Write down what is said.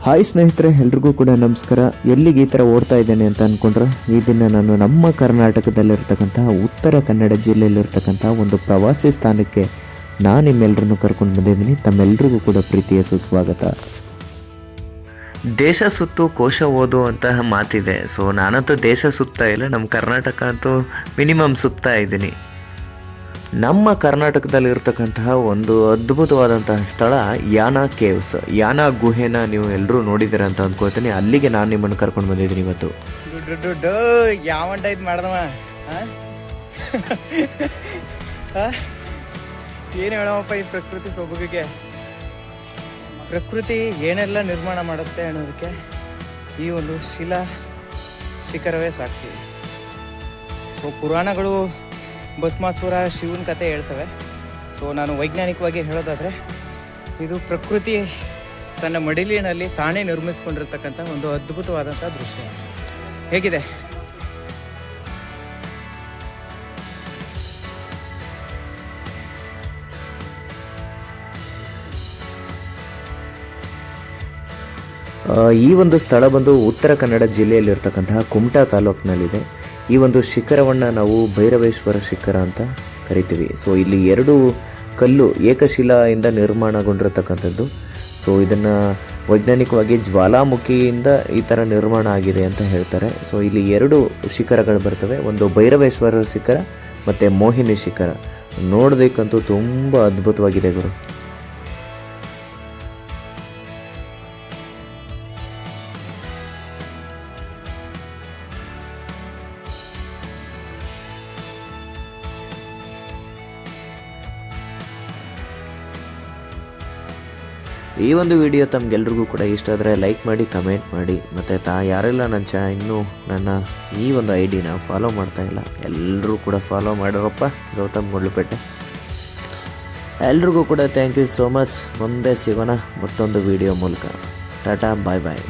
Hi ಸ್ನೇಹಿತರೆ, ಎಲ್ರಿಗೂ ಕೂಡ ನಮಸ್ಕಾರ. ಎಲ್ಲಿಗೆ ಈ ಥರ ಓಡ್ತಾ ಇದ್ದೇನೆ ಅಂತ ಅಂದ್ಕೊಂಡ್ರೆ, ಈ ದಿನ ನಾನು ನಮ್ಮ ಕರ್ನಾಟಕದಲ್ಲಿರ್ತಕ್ಕಂತಹ ಉತ್ತರ ಕನ್ನಡ ಜಿಲ್ಲೆಯಲ್ಲಿರ್ತಕ್ಕಂತಹ ಒಂದು ಪ್ರವಾಸಿ ಸ್ಥಾನಕ್ಕೆ ನಾನು ನಿಮ್ಮೆಲ್ಲರನ್ನು ಕರ್ಕೊಂಡು ಬಂದಿದ್ದೀನಿ. ತಮ್ಮೆಲ್ಲರಿಗೂ ಕೂಡ ಪ್ರೀತಿಯ ಸುಸ್ವಾಗತ. ದೇಶ ಸುತ್ತು ಕೋಶ ಓದು ಅಂತ ಮಾತಿದೆ. ಸೊ ನಾನಂತೂ ದೇಶ ಸುತ್ತಾ ಇಲ್ಲ, ನಮ್ಮ ಕರ್ನಾಟಕ ಅಂತೂ ಮಿನಿಮಮ್ ಸುತ್ತಾ ಇದ್ದೀನಿ. ನಮ್ಮ ಕರ್ನಾಟಕದಲ್ಲಿರ್ತಕ್ಕಂತಹ ಒಂದು ಅದ್ಭುತವಾದಂತಹ ಸ್ಥಳ ಯಾನ ಕೇವ್ಸ್. ಯಾನ ಗುಹೆನ ನೀವು ಎಲ್ಲರೂ ನೋಡಿದ್ದೀರ ಅಂತ ಅಂದ್ಕೊಳ್ತೀನಿ. ಅಲ್ಲಿಗೆ ನಾನು ನಿಮ್ಮನ್ನು ಕರ್ಕೊಂಡು ಬಂದಿದ್ದೀನಿ ಇವತ್ತು. ಯಾವಂಟ ಇದು ಮಾಡ್ದವ ಏನು ಹೇಳೋಪ್ಪ ಈ ಪ್ರಕೃತಿ ಸೊಬಗಿಗೆ. ಪ್ರಕೃತಿ ಏನೆಲ್ಲ ನಿರ್ಮಾಣ ಮಾಡುತ್ತೆ ಅನ್ನೋದಕ್ಕೆ ಈ ಒಂದು ಶಿಖರವೇ ಸಾಕ್ಷಿ. ಸೊ ಪುರಾಣಗಳು ಭಸ್ಮಾಸುರ ಶಿವನ ಕಥೆ ಹೇಳ್ತವೆ. ಸೊ ನಾನು ವೈಜ್ಞಾನಿಕವಾಗಿ ಹೇಳೋದಾದರೆ ಇದು ಪ್ರಕೃತಿ ತನ್ನ ಮಡಿಲಿನಲ್ಲಿ ತಾನೇ ನಿರ್ಮಿಸ್ಕೊಂಡಿರ್ತಕ್ಕಂಥ ಒಂದು ಅದ್ಭುತವಾದಂಥ ದೃಶ್ಯ. ಹೇಗಿದೆ? ಈ ಒಂದು ಸ್ಥಳ ಬಂದು ಉತ್ತರ ಕನ್ನಡ ಜಿಲ್ಲೆಯಲ್ಲಿರ್ತಕ್ಕಂತಹ ಕುಮಟಾ ತಾಲೂಕಿನಲ್ಲಿದೆ. ಈ ಒಂದು ಶಿಖರವನ್ನು ನಾವು ಭೈರವೇಶ್ವರ ಶಿಖರ ಅಂತ ಕರಿತೀವಿ. ಸೊ ಇಲ್ಲಿ 2 ಕಲ್ಲು ಏಕಶಿಲೆಯಿಂದ ನಿರ್ಮಾಣಗೊಂಡಿರತಕ್ಕಂಥದ್ದು. ಸೊ ಇದನ್ನು ವೈಜ್ಞಾನಿಕವಾಗಿ ಜ್ವಾಲಾಮುಖಿಯಿಂದ ಈ ಥರ ನಿರ್ಮಾಣ ಆಗಿದೆ ಅಂತ ಹೇಳ್ತಾರೆ. ಸೊ ಇಲ್ಲಿ 2 ಶಿಖರಗಳು ಬರ್ತವೆ, ಒಂದು ಭೈರವೇಶ್ವರ ಶಿಖರ ಮತ್ತು ಮೋಹಿನಿ ಶಿಖರ. ನೋಡೋದಕ್ಕಂತೂ ತುಂಬ ಅದ್ಭುತವಾಗಿದೆ ಗುರು. ಈ ಒಂದು ವಿಡಿಯೋ ತಮಗೆಲ್ರಿಗೂ ಕೂಡ ಇಷ್ಟ ಆದರೆ ಲೈಕ್ ಮಾಡಿ, ಕಮೆಂಟ್ ಮಾಡಿ. ಮತ್ತು ಯಾರೆಲ್ಲ ಇನ್ನೂ ನನ್ನ ಈ ಒಂದು ಐಡಿನ ಫಾಲೋ ಮಾಡ್ತಾ ಇಲ್ಲ, ಎಲ್ಲರೂ ಕೂಡ ಫಾಲೋ ಮಾಡಿರಪ್ಪ. ಗೌತಮ್ ಗುಂಡ್ಲುಪೇಟೆ. ಎಲ್ರಿಗೂ ಕೂಡ ಥ್ಯಾಂಕ್ ಯು ಸೋ ಮಚ್. ಮುಂದೆ ಸಿಗೋಣ ಮತ್ತೊಂದು ವಿಡಿಯೋ ಮೂಲಕ. ಟಾಟಾ, ಬಾಯ್ ಬಾಯ್.